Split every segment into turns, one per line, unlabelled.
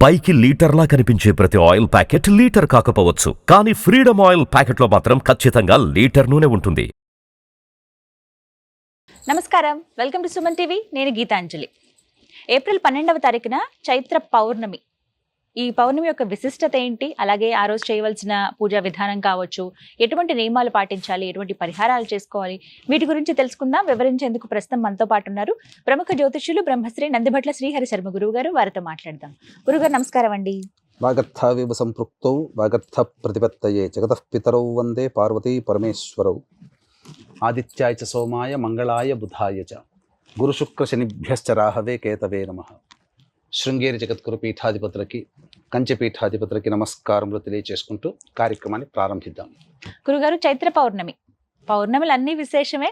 పైకి లీటర్లా కనిపించే ప్రతి ఆయిల్ ప్యాకెట్ లీటర్ కాకపోవచ్చు, కానీ ఫ్రీడమ్ ఆయిల్ ప్యాకెట్లో మాత్రం ఖచ్చితంగా లీటర్ నూనె ఉంటుంది.
నమస్కారం, వెల్కమ్ టు సుమన్ టీవీ. నేను గీతాంజలి. ఏప్రిల్ 12వ తారీఖున చైత్ర పౌర్ణమి. ఈ పౌర్ణమి యొక్క విశిష్టత ఏంటి, అలాగే ఆ రోజు చేయవలసిన పూజా విధానం కావచ్చు, ఎటువంటి నియమాలు పాటించాలి, ఎటువంటి పరిహారాలు చేసుకోవాలి, వీటి గురించి తెలుసుకుందాం. వివరించేందుకు ప్రస్తుతం మనతో పాటు ఉన్నారు ప్రముఖ జ్యోతిష్యులు బ్రహ్మశ్రీ నందిభట్ల శ్రీహరి శర్మ గురువు గారు. వారితో మాట్లాడదాం. గురుగారు నమస్కారం అండి.
వాగర్థావివ సంపృక్తౌ వాగర్థ ప్రతిపత్తయే జగతః పితరౌ వందే పార్వతీ పరమేశ్వరౌ. ఆదిత్యాయ చ సోమాయ మంగళాయ బుధాయ చ గురుశుక్ర శనిభ్యశ్చ రాహవే కేతవే నమః. శృంగేరి జగద్గురు పీఠాధిపతులకి, కంచె పీఠాధిపతులకి నమస్కారములు తెలియచేసుకుంటూ కార్యక్రమాన్ని ప్రారంభిద్దాం.
గురుగారు, చైత్ర పౌర్ణమి, పౌర్ణమిలు అన్ని విశేషమే.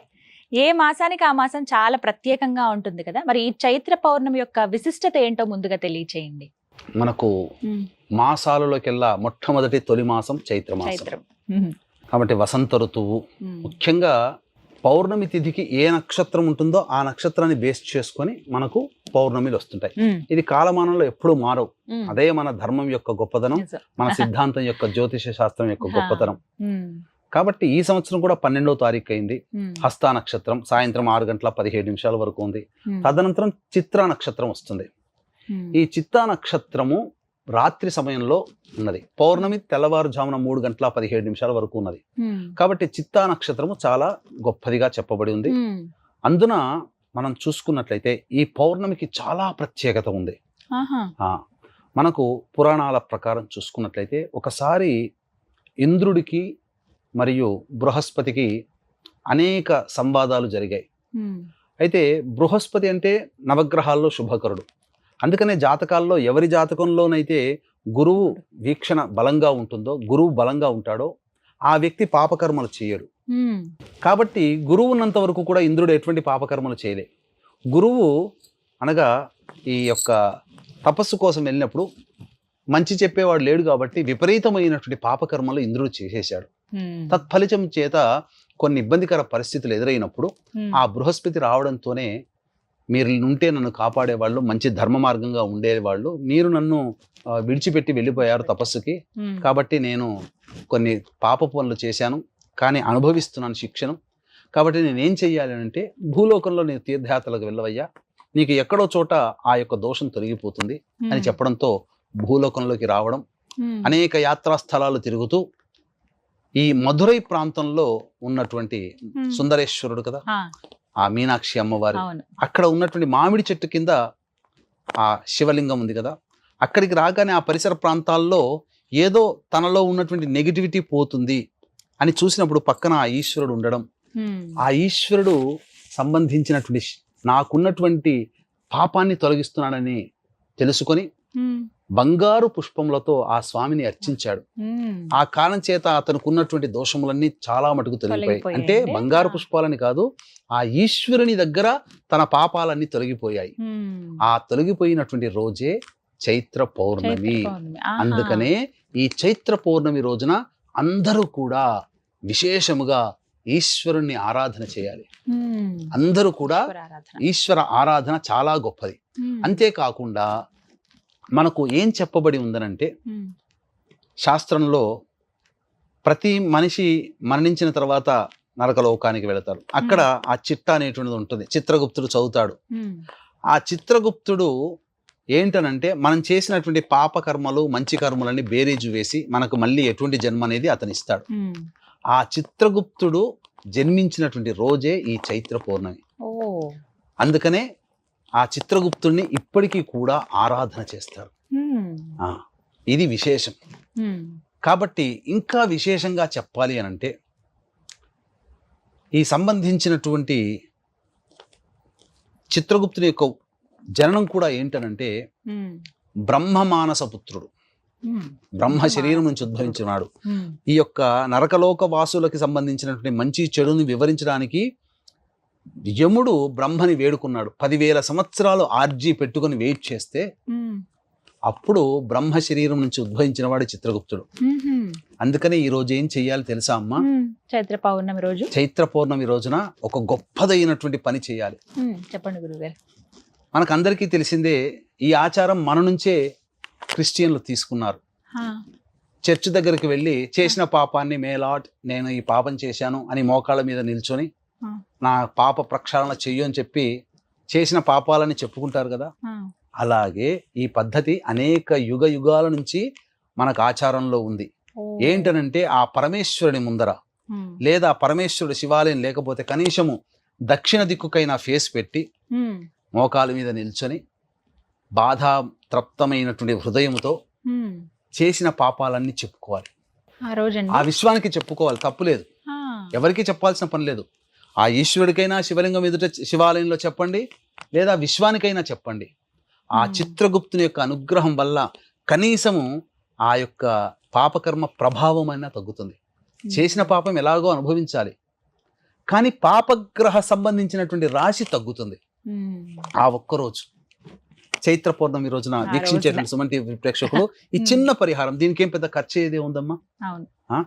ఏ మాసానికి ఆ మాసం చాలా ప్రత్యేకంగా ఉంటుంది కదా, మరి ఈ చైత్ర పౌర్ణమి యొక్క విశిష్టత ఏంటో ముందుగా తెలియచేయండి.
మనకు మాసాలలోకెల్లా మొట్టమొదటి తొలి మాసం చైత్రమాసం కాబట్టి వసంత ఋతువు. ముఖ్యంగా పౌర్ణమి తిథికి ఏ నక్షత్రం ఉంటుందో ఆ నక్షత్రాన్ని బేస్ చేసుకొని మనకు పౌర్ణమిలు వస్తుంటాయి. ఇది కాలమానంలో ఎప్పుడూ మారవు. అదే మన ధర్మం యొక్క గొప్పతనం, మన సిద్ధాంతం యొక్క జ్యోతిష శాస్త్రం యొక్క గొప్పతనం. కాబట్టి ఈ సంవత్సరం కూడా 12వ తారీఖు అయింది. హస్త నక్షత్రం సాయంత్రం 6:17 వరకు ఉంది. తదనంతరం చిత్రా నక్షత్రం వస్తుంది. ఈ చిత్తా నక్షత్రము రాత్రి సమయంలో ఉన్నది. పౌర్ణమి తెల్లవారుజామున 3:17 వరకు ఉన్నది. కాబట్టి చిత్తా నక్షత్రము చాలా గొప్పదిగా చెప్పబడి ఉంది. అందున మనం చూసుకున్నట్లయితే ఈ పౌర్ణమికి చాలా ప్రత్యేకత ఉంది. మనకు పురాణాల ప్రకారం చూసుకున్నట్లయితే ఒకసారి ఇంద్రుడికి మరియు బృహస్పతికి అనేక సంవాదాలు జరిగాయి. అయితే బృహస్పతి అంటే నవగ్రహాల్లో శుభకరుడు. అందుకనే జాతకాల్లో ఎవరి జాతకంలోనైతే గురువు వీక్షణ బలంగా ఉంటుందో, గురువు బలంగా ఉంటాడో ఆ వ్యక్తి పాపకర్మలు చేయడు. కాబట్టి గురువు ఉన్నంత వరకు కూడా ఇంద్రుడు ఎటువంటి పాపకర్మలు చేయలే. గురువు అనగా ఈ యొక్క తపస్సు కోసం వెళ్ళినప్పుడు మంచి చెప్పేవాడు లేడు కాబట్టి విపరీతమైనటువంటి పాపకర్మలు ఇంద్రుడు చేసేశాడు. తత్ఫలితం చేత కొన్ని ఇబ్బందికర పరిస్థితులు ఎదురైనప్పుడు ఆ బృహస్పతి రావడంతోనే, మీరు ఉంటే నన్ను కాపాడేవాళ్ళు, మంచి ధర్మ మార్గంగా ఉండేవాళ్ళు, మీరు నన్ను విడిచిపెట్టి వెళ్ళిపోయారు తపస్సుకి, కాబట్టి నేను కొన్ని పాప పనులు చేశాను, కానీ అనుభవిస్తున్నాను శిక్షను. కాబట్టి నేనేం చెయ్యాలి అంటే, భూలోకంలో నేను తీర్థయాత్రలకు వెళ్ళవయ్యా, నీకు ఎక్కడో చోట ఆ యొక్క దోషం తొలగిపోతుంది అని చెప్పడంతో భూలోకంలోకి రావడం, అనేక యాత్రా స్థలాలు తిరుగుతూ ఈ మధురై ప్రాంతంలో ఉన్నటువంటి సుందరేశ్వరుడు కదా, ఆ మీనాక్షి అమ్మవారు, అక్కడ ఉన్నటువంటి మామిడి చెట్టు కింద ఆ శివలింగం ఉంది కదా, అక్కడికి రాగానే ఆ పరిసర ప్రాంతాల్లో ఏదో తనలో ఉన్నటువంటి నెగిటివిటీ పోతుంది అని చూసినప్పుడు పక్కన ఆ ఈశ్వరుడు ఉండడం, ఆ ఈశ్వరుడు సంబంధించినటువంటి నాకున్నటువంటి పాపాన్ని తొలగిస్తున్నాడని తెలుసుకొని బంగారు పుష్పములతో ఆ స్వామిని అర్చించాడు. ఆ కారణం చేత అతనికి ఉన్నటువంటి దోషములన్నీ చాలా మటుకు తొలగిపోయాయి. అంటే బంగారు పుష్పాలని కాదు, ఆ ఈశ్వరుని దగ్గర తన పాపాలన్నీ తొలగిపోయాయి. ఆ తొలగిపోయినటువంటి రోజే చైత్ర పౌర్ణమి. అందుకనే ఈ చైత్ర పౌర్ణమి రోజున అందరూ కూడా విశేషముగా ఈశ్వరుణ్ణి ఆరాధన చేయాలి. అందరూ కూడా ఈశ్వర ఆరాధన చాలా గొప్పది. అంతేకాకుండా మనకు ఏం చెప్పబడి ఉందనంటే, శాస్త్రంలో ప్రతి మనిషి మరణించిన తర్వాత నరకలోకానికి వెళతారు. అక్కడ ఆ చిట్ట అనేటువంటిది ఉంటుంది. చిత్రగుప్తుడు చదువుతాడు. ఆ చిత్రగుప్తుడు ఏంటనంటే, మనం చేసినటువంటి పాపకర్మలు మంచి కర్మలని బేరీజు వేసి మనకు మళ్ళీ ఎటువంటి జన్మ అనేది అతను ఇస్తాడు. ఆ చిత్రగుప్తుడు జన్మించినటువంటి రోజే ఈ చైత్ర పౌర్ణమి. అందుకనే ఆ చిత్రగుప్తుడిని ఇప్పటికీ కూడా ఆరాధన చేస్తారు. ఇది విశేషం. కాబట్టి ఇంకా విశేషంగా చెప్పాలి అనంటే, ఈ సంబంధించినటువంటి చిత్రగుప్తుని యొక్క జననం కూడా ఏంటనంటే, బ్రహ్మమానస పుత్రుడు, బ్రహ్మ శరీరం నుంచి ఉద్భవించినాడు. ఈ యొక్క నరకలోక వాసులకి సంబంధించినటువంటి మంచి చెడుని వివరించడానికి యముడు బ్రహ్మని వేడుకున్నాడు. 10,000 సంవత్సరాలు ఆర్జీ పెట్టుకుని వెయిట్ చేస్తే అప్పుడు బ్రహ్మ శరీరం నుంచి ఉద్భవించిన వాడు చిత్రగుప్తుడు. అందుకనే ఈ రోజు ఏం చెయ్యాలి తెలుసా అమ్మా?
చైత్ర పౌర్ణమి రోజున ఒక గొప్పదైనటువంటి పని చేయాలి. చెప్పండి గురుగారు.
మనకందరికీ తెలిసిందే, ఈ ఆచారం మన నుంచే క్రిస్టియన్లు తీసుకున్నారు.
ఆ,
చర్చ్ దగ్గరికి వెళ్ళి చేసిన పాపాన్ని మే లార్డ్ నేను ఈ పాపం చేశాను అని మోకాళ్ళ మీద నిల్చొని
ఆ,
నా పాప ప్రక్షాళన చెయ్యు అని చెప్పి చేసిన పాపాలని చెప్పుకుంటారు కదా.
ఆ.
అలాగే ఈ పద్ధతి అనేక యుగ యుగాల నుంచి మనకు ఆచారంలో ఉంది.
ఓ.
ఏంటనంటే ఆ పరమేశ్వరుని ముందర
ఉమ్,
లేదా పరమేశ్వరుడు శివాలయం లేకపోతే కనీసము దక్షిణ దిక్కుకైనా ఫేస్ పెట్టి
ఉమ్,
మోకాల మీద నిల్చొని బాధాతృప్తమైనటువంటి హృదయంతో
ఉమ్.
చేసిన పాపాలన్నీ చెప్పుకోవాలి.
ఆ రోజండి.
ఆ విశ్వానికి చెప్పుకోవాలి, తప్పులేదు.
ఆ,
ఎవరికి చెప్పాల్సిన పని లేదు. ఆ ఈశ్వరుడికైనా శివలింగం ఎదుట శివాలయంలో చెప్పండి, లేదా విశ్వానికైనా చెప్పండి. ఆ చిత్రగుప్తుని యొక్క అనుగ్రహం వల్ల కనీసము ఆ యొక్క పాపకర్మ ప్రభావం అయినా తగ్గుతుంది. చేసిన పాపం ఎలాగో అనుభవించాలి, కానీ పాపగ్రహ సంబంధించినటువంటి రాశి తగ్గుతుంది
ఉమ్.
ఆ ఒక్కరోజు. చైత్ర పౌర్ణమి రోజున
ఆ
వీక్షించేటువంటి
రోజున.
సుమన్ టీవీ ప్రేక్షకులు ఈ చిన్న పరిహారం, దీనికి ఏం పెద్ద ఖర్చు ఏదే ఉందమ్మా.
అవును.
ఆ?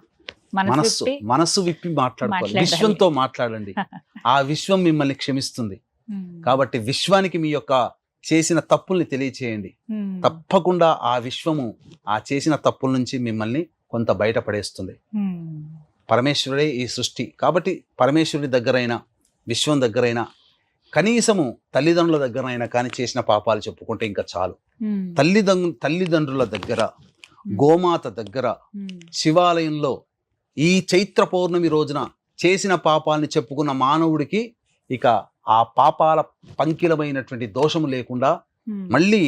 మనసు విప్పి,
మనస్సు విప్పి మాట్లాడుకోవాలి,
మాట్లాడాలి.
విశ్వంతో మాట్లాడండి. ఆ విశ్వం మిమ్మల్ని క్షమిస్తుంది.
ఉమ్,
కాబట్టి విశ్వానికి మీ యొక్క చేసిన తప్పుల్ని తెలియచేయండి.
ఉమ్,
తప్పకుండా ఆ విశ్వము ఆ చేసిన తప్పుల నుంచి మిమ్మల్ని కొంత బయటపడేస్తుంది.
ఉమ్,
పరమేశ్వరుడే ఈ సృష్టి. కాబట్టి పరమేశ్వరుడి దగ్గరైనా విశ్వం దగ్గరైనా కనీసము తల్లిదండ్రుల దగ్గరైనా కానీ చేసిన పాపాలు చెప్పుకుంటే ఇంకా చాలు.
ఉమ్,
తల్లిదండ్రుల దగ్గర, గోమాత దగ్గర,
ఉమ్,
శివాలయంలో ఈ చైత్ర పౌర్ణమి రోజున చేసిన పాపాలని చెప్పుకున్న మానవుడికి ఇక ఆ పాపాల పంకిలమైనటువంటి దోషము లేకుండా
ఉమ్,
మళ్ళీ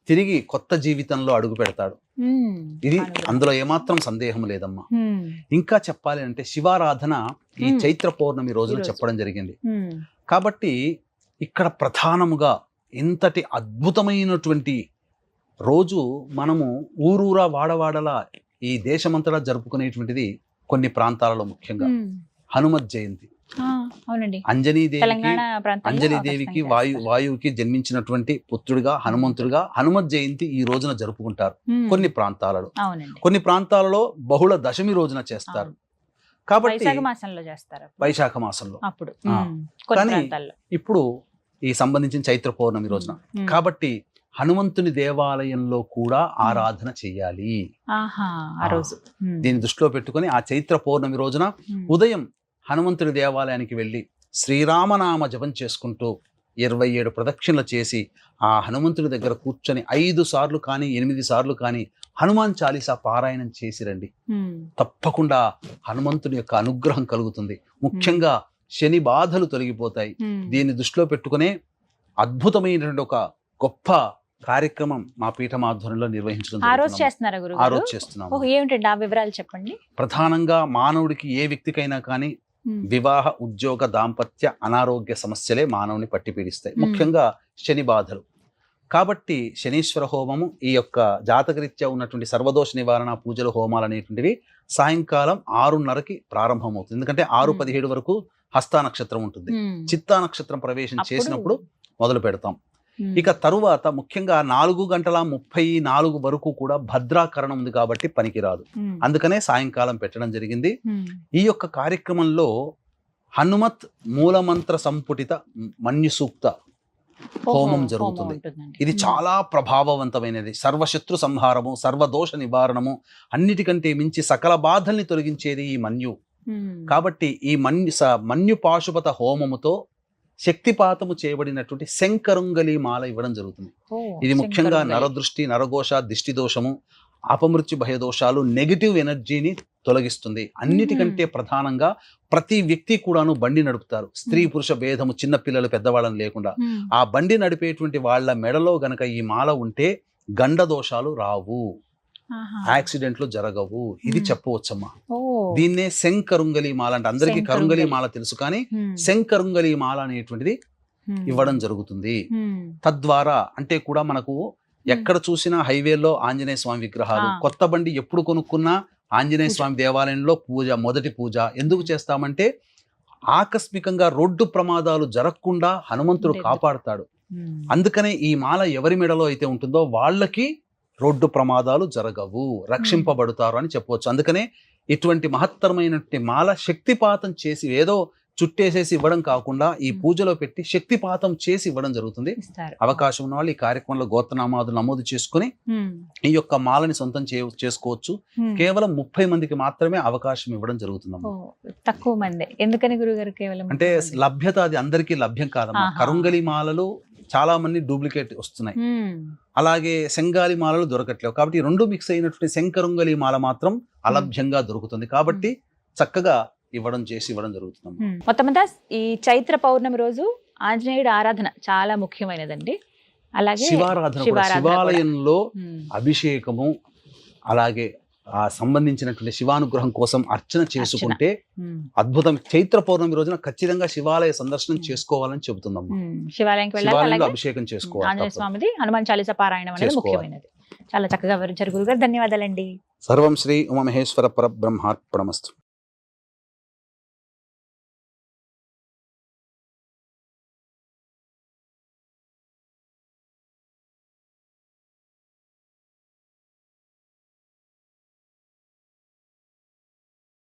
తిరిగి కొత్త జీవితంలో అడుగు పెడతాడు.
ఉమ్.
ఇది
అనుగ్రహం.
అందులో ఏమాత్రం సందేహం లేదమ్మా.
ఉమ్,
ఇంకా చెప్పాలి అంటే శివారాధన ఈ చైత్ర పౌర్ణమి రోజున
ఈరోజు.
చెప్పడం జరిగింది.
ఉమ్,
కాబట్టి ఇక్కడ ప్రధానముగా ఇంతటి అద్భుతమైనటువంటి రోజు మనము ఊరూరా వాడవాడలా ఈ దేశమంతటా జరుపుకునేటువంటిది కొన్ని ప్రాంతాలలో ముఖ్యంగా
ఉమ్.
హనుమత్ జయంతి.
ఆ, అవునండి.
అంజనీదేవికి
తెలంగాణ ప్రాంతంలో
అంజనీదేవికి
ఖచ్చితంగా చేస్తారు.
వాయువుకి జన్మించినటువంటి పుత్రుడిగా హనుమంతుడిగా హనుమత్ జయంతి ఈ రోజున జరుపుకుంటారు
ఉమ్,
కొన్ని ప్రాంతాలలో.
అవునండి.
కొన్ని ప్రాంతాలలో బహుళ దశమి రోజున చేస్తారు.
అవును.
కాబట్టి
వైశాఖ మాసంలో చేస్తారు అప్పుడు.
వైశాఖ మాసంలో.
అప్పుడు
ఆ.
ఉమ్, కొన్ని
కానీ
ప్రాంతాల్లో.
ఇప్పుడు ఈ సంబంధించిన చైత్ర పౌర్ణమి రోజున
ఉమ్.
కాబట్టి హనుమంతుని దేవాలయంలో కూడా ఆరాధన చెయ్యాలి.
ఆహా, ఆ రోజు. ఉమ్,
దీన్ని దృష్టిలో పెట్టుకొని ఆ చైత్ర పౌర్ణమి రోజున
ఉమ్,
ఉదయం హనుమంతుడి దేవాలయానికి వెళ్ళి శ్రీరామనామ జపం చేసుకుంటూ 27 ప్రదక్షిణలు చేసి ఆ హనుమంతుడి దగ్గర కూర్చొని 5 సార్లు కానీ 8 సార్లు కానీ హనుమాన్ చాలీసా పారాయణం చేసి రండి.
ఉమ్,
తప్పకుండా హనుమంతుని యొక్క అనుగ్రహం కలుగుతుంది. ముఖ్యంగా శని బాధలు తొలగిపోతాయి.
ఉమ్.
దీన్ని దృష్టిలో పెట్టుకునే అద్భుతమైనటువంటి ఒక గొప్ప కార్యక్రమం మా పీఠం ఆధ్వర్యంలో నిర్వహించడం
ఆ రోజు
జరుగుతుంది.
చేస్తున్నారా
ఆ
గురుగారు?
రోజు చేస్తున్నాము.
ఓహో, ఏమిటండి ఆ వివరాలు చెప్పండి.
ప్రధానంగా మానవుడికి ఏ వ్యక్తికైనా కానీ
ఉమ్,
వివాహ, ఉద్యోగ, దాంపత్య, అనారోగ్య సమస్యలే మానవుని పట్టి పీడిస్తాయి.
మ్మ్.
ముఖ్యంగా శని బాధలు. కాబట్టి శనీశ్వర హోమము, ఈ యొక్క జాతకరీత్యా ఉన్నటువంటి సర్వదోష నివారణ పూజలు, హోమాలు అనేటువంటివి సాయంకాలం 6:30కి ప్రారంభమవుతుంది. ఎందుకంటే 6:17 వరకు హస్తా నక్షత్రం ఉంటుంది.
ఉమ్,
చిత్తా నక్షత్రం ప్రవేశం
అప్పుడు-
చేసినప్పుడు మొదలు పెడతాం.
ఉమ్,
ఇక తరువాత ముఖ్యంగా 4:34 వరకు కూడా భద్రాకరణం ఉంది కాబట్టి పనికిరాదు.
ఉమ్,
అందుకనే సాయంకాలం పెట్టడం జరిగింది.
ఉమ్,
ఈ యొక్క కార్యక్రమంలో హనుమత్ మూలమంత్ర సంపుటిత మన్యు సూక్త
ఓహో,
హోమం జరుగుతుంది.
ఉంటుందండి.
ఇది
ఉమ్,
చాలా ప్రభావవంతమైనది. సర్వశత్రు సంహారము, సర్వదోష నివారణము, అన్నిటికంటే మించి సకల బాధల్ని తొలగించేది ఈ మన్యు.
ఉమ్,
కాబట్టి ఈ మన్యు పాశుపత హోమముతో శక్తిపాతము చేయబడినటువంటి శంకరుంగలి మాల ఇవ్వడం జరుగుతుంది.
ఓ,
ఇది ముఖ్యంగా
శంకరుంగలి.
నరదృష్టి, నరఘోష, దిష్టి దోషము, అపమృత్యు భయదోషాలు, నెగిటివ్ ఎనర్జీని తొలగిస్తుంది. అన్నిటికంటే ప్రధానంగా ప్రతి వ్యక్తి కూడాను బండి నడుపుతారు. స్త్రీ పురుష భేదము, చిన్న పిల్లలు పెద్దవాళ్ళని లేకుండా
ఉమ్,
ఆ బండి నడిపేటువంటి వాళ్ళ మెడలో గనక ఈ మాల ఉంటే గండ దోషాలు రావు,
ఆహా.
యాక్సిడెంట్లు జరగవు. ఇది చెప్పవచ్చమ్మా.
ఓ,
దీన్నే శంకరుంగలి మాల అంటే అందరికీ కరుంగలి
శంకరుంగలి.
మాల తెలుసు, కానీ
ఉమ్,
శంకరుంగలి మాల అనేటువంటిది
ఉమ్,
ఇవ్వడం జరుగుతుంది.
ఉమ్,
తద్వారా అంటే కూడా మనకు ఎక్కడ చూసినా హైవేలో ఆంజనేయ స్వామి విగ్రహాలు,
ఆ.
కొత్త బండి ఎప్పుడు కొనుక్కున్నా ఆంజనేయ స్వామి దేవాలయంలో పూజ, మొదటి పూజ ఎందుకు చేస్తామంటే ఆకస్మికంగా రోడ్డు ప్రమాదాలు జరగకుండా హనుమంతుడు
ఉండేది.
కాపాడుతాడు.
ఉమ్,
అందుకనే ఈ మాల ఎవరి మెడలో అయితే ఉంటుందో వాళ్ళకి రోడ్డు ప్రమాదాలు జరగవు, రక్షింపబడతారు అని చెప్పవచ్చు. అందుకనే ఇటువంటి మహత్తరమైనటువంటి మాల శక్తిపాతం చేసి ఏదో చుట్టేసేసి ఇవ్వడం కాకుండా ఈ పూజలో పెట్టి శక్తిపాతం చేసి ఇవ్వడం జరుగుతుంది.
ఇస్తారు.
అవకాశం ఉన్న వాళ్ళు ఈ కార్యక్రమంలో గోత్రనామాదులు నమోదు చేసుకుని ఈ యొక్క మాలని సొంతం చేసుకోవచ్చు. కేవలం 30 మందికి మాత్రమే అవకాశం ఇవ్వడం జరుగుతుందమ్మా.
తక్కువ మంది ఎందుకని గురుగారు? కేవలం
అంటే లభ్యత అది అందరికీ లభ్యం కాదమ్మా. కరుంగలి మాలలు చాలా మంది డూప్లికేట్ వస్తున్నాయి, అలాగే శంగాలి మాలలు దొరకట్లేవు. కాబట్టి ఈ రెండు మిక్స్ అయినటువంటి శంకరుంగలి మాల మాత్రం అలభ్యంగా దొరుకుతుంది. కాబట్టి చక్కగా ఇవ్వడం జరుగుతుంది.
మొత్తమంతా ఈ చైత్ర పౌర్ణమి రోజు ఆంజనేయుడు ఆరాధన చాలా ముఖ్యమైనదండి. అలాగే
శివారాధన కూడా, శివాలయంలో అభిషేకము, అలాగే ఆ సంబంధించినటువంటి శివానుగ్రహం కోసం అర్చన చేసుకుంటే అద్భుతం. చైత్ర పౌర్ణమి రోజున ఖచ్చితంగా శివాలయ సందర్శనం చేసుకోవాలని చెబుతుందమ్మా.
శివాలయంకి
శివాలయంలో అభిషేకం చేసుకోవాలి.
ఆంజనేయ స్వామిది హనుమాన్ చాలీసా పారాయణం అనేది ముఖ్యమైనది. చాలా చక్కగా వివరించారు గురుగారు, ధన్యవాదాలండి.
సర్వం శ్రీ ఉమామహేశ్వర పరబ్రహ్మార్పణమస్తు.